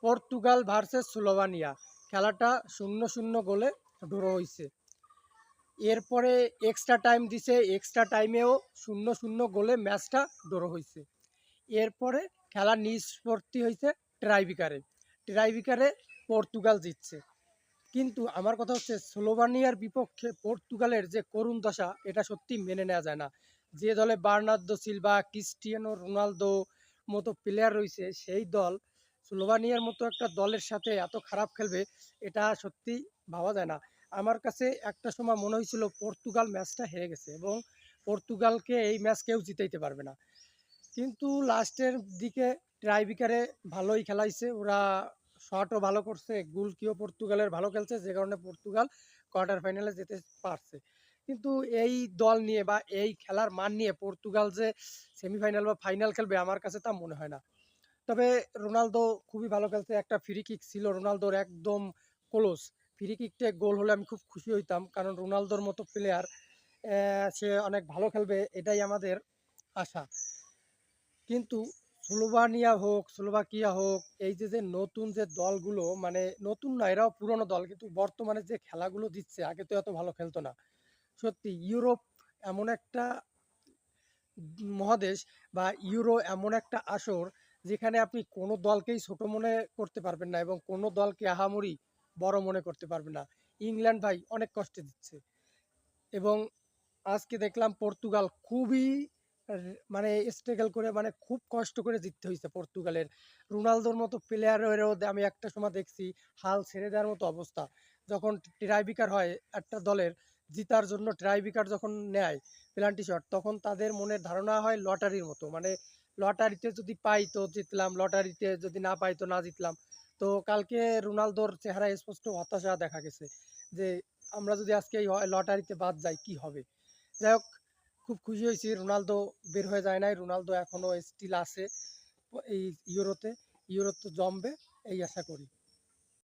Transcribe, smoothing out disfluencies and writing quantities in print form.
Portugal versus Slovenia, খেলাটা 0-0 গোলে draw হয়েছে। এরপরে এক্সট্রা টাইম দিছে, এক্সট্রা টাইমেও 0-0 গোলে ম্যাচটা ড্র হয়েছে। এরপরে খেলা নিষ্পত্তি হয়েছে ট্রাইবিকারে। ট্রাইবিকারে পর্তুগাল জিতছে। কিন্তু আমার কথা হচ্ছে স্লোভানিয়ার বিপক্ষে পর্তুগালের যে করুণ দশা, এটা সত্যি মেনে নেওয়া যায় না। যে দলে বার্নার্দো সিলভা, ক্রিস্টিয়ানো রোনালদো মতো প্লেয়ার রয়েছে, সেই দল স্লোভানিয়ার মতো একটা দলের সাথে এত খারাপ খেলবে, এটা সত্যি ভাবা যায় না। আমার কাছে একটা সময় মনে হয়েছিল পর্তুগাল ম্যাচটা হেরে গেছে এবং পর্তুগালকে এই ম্যাচ কেউ জিতাইতে পারবে না। কিন্তু লাস্টের দিকে ট্রাইবিকারে ভালোই খেলাইছে ওরা, শটও ভালো করছে, গোলকিও পর্তুগালের ভালো খেলছে, যে কারণে পর্তুগাল কোয়ার্টার ফাইনালে যেতে পারছে। কিন্তু এই দল নিয়ে বা এই খেলার মান নিয়ে পর্তুগাল যে সেমিফাইনাল বা ফাইনাল খেলবে আমার কাছে তা মনে হয় না। তবে রোনালদো খুবই ভালো খেলছে, একটা ফ্রি কিক ছিল রোনালদোর একদম ক্লোজ, ফ্রি কিকটা গোল হলে আমি খুব খুশি হইতাম, কারণ রোনালদোর মতো প্লেয়ার সে অনেক ভালো খেলবে এটাই আমাদের আশা। কিন্তু স্লোভানিয়া হোক, স্লোভাকিয়া হোক, এই যে নতুন যে দলগুলো, মানে নতুন না, এরাও পুরনো দল, কিন্তু বর্তমানে যে খেলাগুলো দিচ্ছে আগে তো এত ভালো খেলতো না। সত্যি ইউরোপ এমন একটা মহাদেশ, বা ইউরো এমন একটা আসর, যেখানে আপনি কোনো দলকেই ছোট মনে করতে পারবেন না এবং কোনো দলকে আহামরি বড় মনে করতে পারবেন না। ইংল্যান্ড ভাই অনেক কষ্টে দিচ্ছে, এবং আজকে দেখলাম পর্তুগাল খুবই মানে স্ট্রাগল করে, মানে খুব কষ্ট করে জিততে হয়েছে পর্তুগালের। রোনালদোর মতো প্লেয়ারেরও আমি একটা সময় দেখছি হাল ছেড়ে দেওয়ার মতো অবস্থা, যখন ট্রাইবিকার হয় একটা দলের, জিতার জন্য ট্রাইবিকার যখন নেয় পেনাল্টি শট, তখন তাদের মনের ধারণা হয় লটারির মতো, মানে লটারিতে যদি পাই তো জিতলাম, লটারিতে যদি না পাই তো না জিতলাম। তো কালকে রোনালদোর চেহারা স্পষ্ট হতাশা দেখা গেছে, যে আমরা যদি আজকে এই লটারিতে বাদ যাই কি হবে। যাই হোক, খুব খুশি হয়েছি রোনালদো বের হয়ে যায় নাই, রোনালদো এখনো স্টিল আছে এই ইউরোতে, ইউরো তো জমবে এই আশা করি।